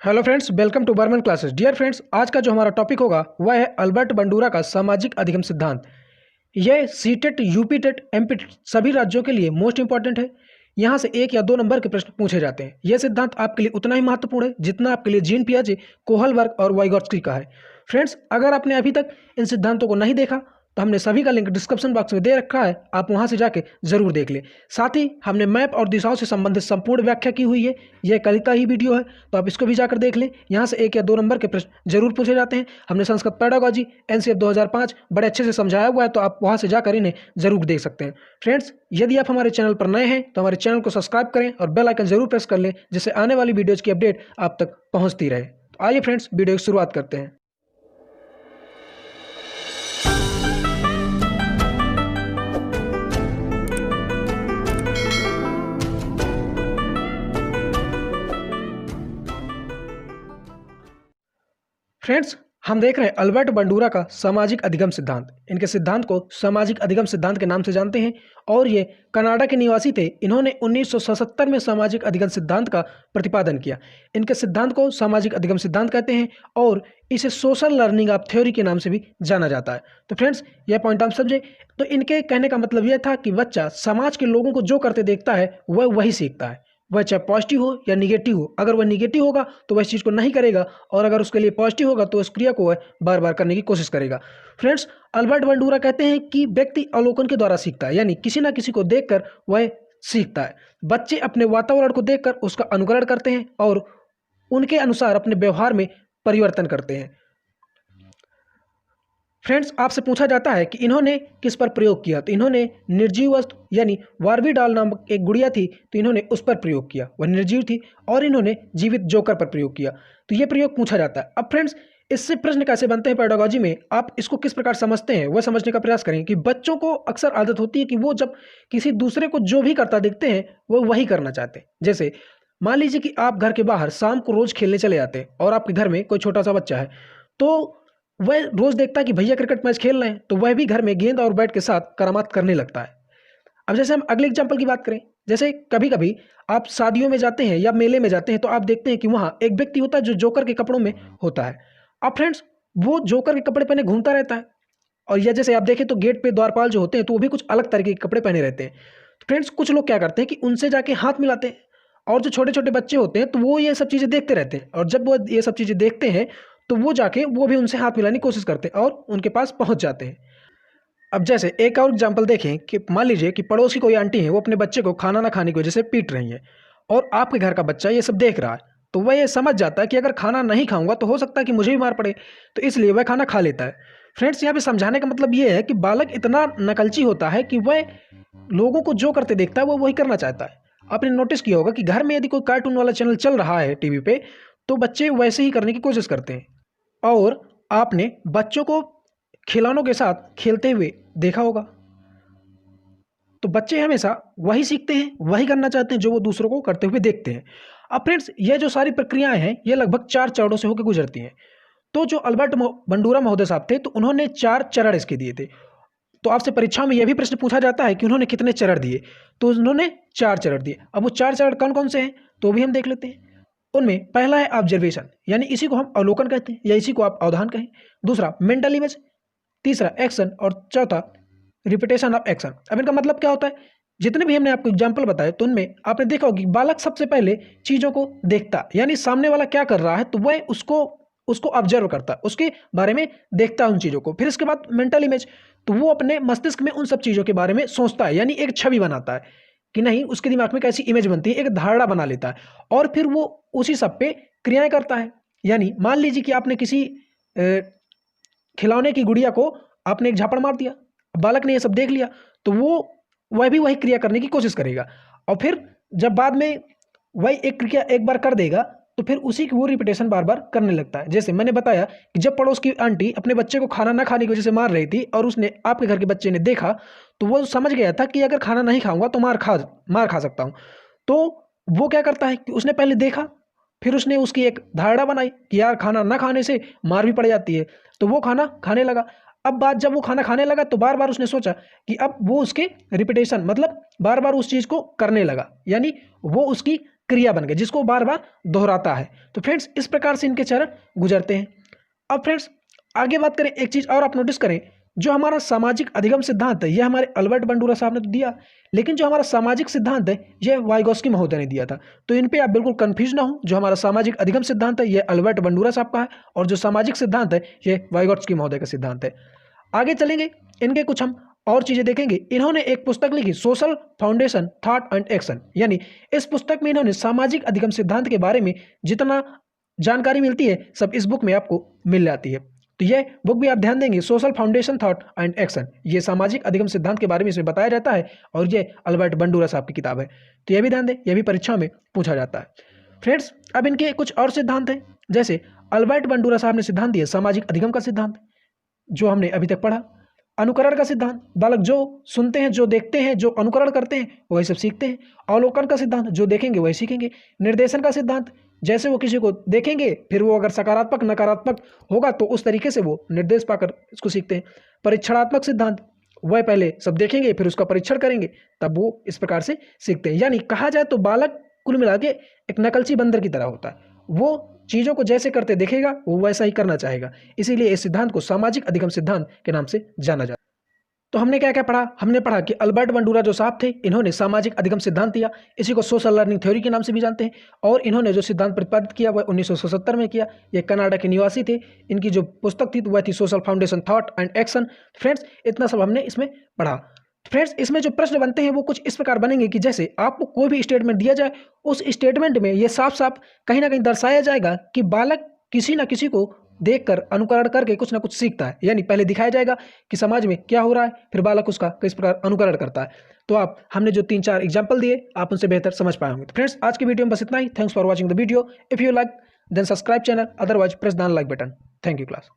Hello friends, welcome to Burman classes. Dear friends, आज का जो हमारा टॉपिक होगा वह है अल्बर्ट बंडूरा का सामाजिक अधिगम सिद्धांत। यह CTET, UP TET, MP TET सभी राज्यों के लिए मोस्ट इंपॉर्टेंट है। यहाँ से 1 या 2 नंबर के प्रश्न पूछे जाते हैं। यह सिद्धांत आपके लिए उतना ही महत्वपूर्ण है जितना आपके लिए जीन पियाजे, कोहलबर्ग और वाइगॉट्स्की का है। फ्रेंड्स, अगर आपने अभी तक इन सिद्धांतों को नहीं देखा तो हमने सभी का लिंक डिस्क्रिप्शन बॉक्स में दे रखा है, आप वहां से जाके जरूर देख लें। साथ ही हमने मैप और दिशाओं से संबंधित संपूर्ण व्याख्या की हुई है। यह कल का ही वीडियो है, तो आप इसको भी जाकर देख लें। यहाँ से 1 या 2 नंबर के प्रश्न जरूर पूछे जाते हैं। हमने संस्कृत पेडागोजी एनसीएफ 2005 बड़े अच्छे से समझाया हुआ है, तो आप वहां से जाकर इन्हें जरूर देख सकते हैं। फ्रेंड्स, यदि आप हमारे चैनल पर नए हैं तो हमारे चैनल को सब्सक्राइब करें और बेल आइकन जरूर प्रेस कर लें, जिससे आने वाली वीडियोज की अपडेट आप तक पहुंचती रहे। तो आइए फ्रेंड्स, वीडियो की शुरुआत करते हैं। फ्रेंड्स, हम देख रहे हैं अल्बर्ट बंडूरा का सामाजिक अधिगम सिद्धांत। इनके सिद्धांत को सामाजिक अधिगम सिद्धांत के नाम से जानते हैं और ये कनाडा के निवासी थे। इन्होंने 1977 में सामाजिक अधिगम सिद्धांत का प्रतिपादन किया। इनके सिद्धांत को सामाजिक अधिगम सिद्धांत कहते हैं और इसे सोशल लर्निंग ऑफ थ्योरी के नाम से भी जाना जाता है। तो फ्रेंड्स, यह पॉइंट आप समझे। तो इनके कहने का मतलब यह था कि बच्चा समाज के लोगों को जो करते देखता है वह वही सीखता है, वह चाहे पॉजिटिव हो या निगेटिव हो। अगर वह निगेटिव होगा तो वह इस चीज़ को नहीं करेगा, और अगर उसके लिए पॉजिटिव होगा तो उस क्रिया को वह बार बार करने की कोशिश करेगा। फ्रेंड्स, अल्बर्ट बंडूरा कहते हैं कि व्यक्ति अवलोकन के द्वारा सीखता है, यानी किसी ना किसी को देखकर वह सीखता है। बच्चे अपने वातावरण को देखकर उसका अनुकरण करते हैं और उनके अनुसार अपने व्यवहार में परिवर्तन करते हैं। फ्रेंड्स, आपसे पूछा जाता है कि इन्होंने किस पर प्रयोग किया, तो इन्होंने निर्जीव वस्तु यानी बार्बी डॉल नामक एक गुड़िया थी, तो इन्होंने उस पर प्रयोग किया, वह निर्जीव थी, और इन्होंने जीवित जोकर पर प्रयोग किया। तो ये प्रयोग पूछा जाता है। अब फ्रेंड्स, इससे प्रश्न कैसे बनते हैं पेडागोजी में, आप इसको किस प्रकार समझते हैं वह समझने का प्रयास करें। कि बच्चों को अक्सर आदत होती है कि वो जब किसी दूसरे को जो भी करता देखते हैं वो वही करना चाहते हैं। जैसे मान लीजिए कि आप घर के बाहर शाम को रोज खेलने चले जाते हैं और आपके घर में कोई छोटा सा बच्चा है, तो वह रोज देखता है कि भैया क्रिकेट मैच खेल रहे हैं, तो वह भी घर में गेंद और बैट के साथ करामात करने लगता है। अब जैसे हम अगले एग्जांपल की बात करें, जैसे कभी कभी आप शादियों में जाते हैं या मेले में जाते हैं, तो आप देखते हैं कि वहाँ एक व्यक्ति होता है जो जोकर के कपड़ों में होता है। अब फ्रेंड्स, वो जोकर के कपड़े पहने घूमता रहता है, और या जैसे आप देखें तो गेट पे द्वारपाल जो होते हैं तो वो भी कुछ अलग तरीके के कपड़े पहने रहते हैं। तो फ्रेंड्स, कुछ लोग क्या करते हैं कि उनसे जाके हाथ मिलाते हैं, और जो छोटे छोटे बच्चे होते हैं तो वो ये सब चीज़ें देखते रहते हैं, और जब वो ये सब चीज़ें देखते हैं तो वो जाके वो भी उनसे हाथ मिलाने की कोशिश करते हैं और उनके पास पहुंच जाते हैं। अब जैसे एक और एग्जांपल देखें कि मान लीजिए कि पड़ोस की कोई आंटी है, वो अपने बच्चे को खाना ना खाने की वजह से पीट रही है, और आपके घर का बच्चा ये सब देख रहा है, तो वह ये समझ जाता है कि अगर खाना नहीं खाऊंगा तो हो सकता है कि मुझे भी मार पड़े, तो इसलिए वह खाना खा लेता है। फ्रेंड्स, यहाँ पे समझाने का मतलब ये है कि बालक इतना नकलची होता है कि वह लोगों को जो करते देखता है वो वही करना चाहता है। आपने नोटिस किया होगा कि घर में यदि कोई कार्टून वाला चैनल चल रहा है टीवी पे, तो बच्चे वैसे ही करने की कोशिश करते हैं। और आपने बच्चों को खिलौनों के साथ खेलते हुए देखा होगा, तो बच्चे हमेशा वही सीखते हैं, वही करना चाहते हैं जो वो दूसरों को करते हुए देखते हैं। अब फ्रेंड्स, ये जो सारी प्रक्रियाएं हैं ये लगभग 4 चरणों से होकर गुजरती हैं। तो जो अल्बर्ट बंडूरा महोदय साहब थे, तो उन्होंने 4 चरण इसके दिए थे। तो आपसे परीक्षा में यह भी प्रश्न पूछा जाता है कि उन्होंने कितने चरण दिए, तो उन्होंने 4 चरण दिए। अब वो 4 चरण कौन कौन से हैं तो भी हम देख लेते हैं। उनमें पहला है ऑब्जर्वेशन, यानी इसी को हम अवलोकन कहते हैं या इसी को आप अवधान कहें। दूसरा मेंटल इमेज, तीसरा एक्शन, और चौथा रिपीटेशन ऑफ एक्शन। अब इनका मतलब क्या होता है, जितने भी हमने आपको एग्जाम्पल बताए तो उनमें आपने देखा होगा कि बालक सबसे पहले चीज़ों को देखता, यानी सामने वाला क्या कर रहा है तो वह उसको ऑब्जर्व करता, उसके बारे में देखता है उन चीज़ों को। फिर इसके बाद मेंटल इमेज, तो वो अपने मस्तिष्क में उन सब चीज़ों के बारे में सोचता है, यानी एक छवि बनाता है कि नहीं, उसके दिमाग में कैसी इमेज बनती है, एक धारणा बना लेता है, और फिर वो उसी सब पे क्रियाएं करता है। यानी मान लीजिए कि आपने किसी खिलौने की गुड़िया को आपने एक झापड़ मार दिया, बालक ने ये सब देख लिया, तो वह भी वही क्रिया करने की कोशिश करेगा, और फिर जब बाद में वही एक क्रिया एक बार कर देगा तो फिर उसी की वो रिपीटेशन बार बार करने लगता है। जैसे मैंने बताया कि जब पड़ोस की आंटी अपने बच्चे को खाना ना खाने की वजह से मार रही थी और उसने आपके घर के बच्चे ने देखा, तो वो समझ गया था कि अगर खाना नहीं खाऊंगा तो मार खा सकता हूँ। तो वो क्या करता है कि उसने पहले देखा, फिर उसने उसकी एक धारणा बनाई कि यार खाना ना खाने से मार भी पड़ जाती है, तो वो खाना खाने लगा। अब बात जब वो खाना खाने लगा तो बार बार उसने सोचा कि अब वो उसके रिपीटेशन मतलब बार बार उस चीज़ को करने लगा, यानी वो उसकी क्रिया बन गया, जिसको बार बार दोहराता है। तो फ्रेंड्स इस प्रकार से इनके चरण गुजरते हैं। अब फ्रेंड्स आगे बात करें, एक चीज़ और आप नोटिस करें, जो हमारा सामाजिक अधिगम सिद्धांत है यह हमारे अल्बर्ट बंडूरा साहब ने तो दिया, लेकिन जो हमारा सामाजिक सिद्धांत है यह वाइगोस्की महोदय ने दिया था। तो इन पे आप बिल्कुल कंफ्यूज ना हो, जो हमारा सामाजिक अधिगम सिद्धांत है यह अल्बर्ट बंडूरा साहब का है और जो सामाजिक सिद्धांत है यह वाइगोस्की महोदय का सिद्धांत है। आगे चलेंगे, इनके कुछ हम और चीज़ें देखेंगे। इन्होंने एक पुस्तक लिखी, social foundation thought and action, यानी इस पुस्तक में इन्होंने सामाजिक अधिगम सिद्धांत के बारे में जितना जानकारी मिलती है सब इस बुक में आपको मिल जाती है। तो यह बुक भी आप ध्यान देंगे, social foundation thought and action, ये सामाजिक अधिगम सिद्धांत के बारे में इसमें बताया जाता है और ये अल्बर्ट बंडूरा साहब की किताब है। तो यह भी ध्यान दें, यह भी परीक्षा में पूछा जाता है। फ्रेंड्स अब इनके कुछ और सिद्धांत हैं, जैसे अल्बर्ट बंडूरा साहब ने सिद्धांत दिया सामाजिक अधिगम का सिद्धांत, जो हमने अभी तक पढ़ा। अनुकरण का सिद्धांत, बालक जो सुनते हैं, जो देखते हैं, जो अनुकरण करते हैं वही सब सीखते हैं। अवलोकन का सिद्धांत, जो देखेंगे वही सीखेंगे। निर्देशन का सिद्धांत, जैसे वो किसी को देखेंगे फिर वो अगर सकारात्मक नकारात्मक होगा तो उस तरीके से वो निर्देश पाकर इसको सीखते हैं। परीक्षणात्मक सिद्धांत, वह पहले सब देखेंगे फिर उसका परीक्षण करेंगे तब वो इस प्रकार से सीखते हैं। यानी कहा जाए तो बालक कुल मिला के एक नकलची बंदर की तरह होता है, वो चीज़ों को जैसे करते देखेगा वो वैसा ही करना चाहेगा, इसीलिए इस सिद्धांत को सामाजिक अधिगम सिद्धांत के नाम से जाना जाता है। तो हमने क्या क्या पढ़ा, हमने पढ़ा कि अल्बर्ट बंडूरा जो साहब थे इन्होंने सामाजिक अधिगम सिद्धांत दिया, इसी को सोशल लर्निंग थ्योरी के नाम से भी जानते हैं, और इन्होंने जो सिद्धांत प्रतिपादित किया वह 1977 में किया। ये कनाडा के निवासी थे, इनकी जो पुस्तक थी वह थी social foundation thought and action. Friends इतना सब हमने इसमें पढ़ा। फ्रेंड्स इसमें जो प्रश्न बनते हैं वो कुछ इस प्रकार बनेंगे कि जैसे आपको कोई भी स्टेटमेंट दिया जाए, उस स्टेटमेंट में ये साफ साफ कहीं ना कहीं दर्शाया जाएगा कि बालक किसी न किसी को देखकर अनुकरण करके कुछ ना कुछ सीखता है। यानी पहले दिखाया जाएगा कि समाज में क्या हो रहा है, फिर बालक उसका किस प्रकार अनुकरण करता है। तो आप हमने जो 3-4 एग्जाम्पल दिए आप उनसे बेहतर समझ पाए होंगे। तो फ्रेंड्स आज की वीडियो में बस इतना ही। Thanks for watching the video. If you like then subscribe channel, otherwise press the like button. Thank you class.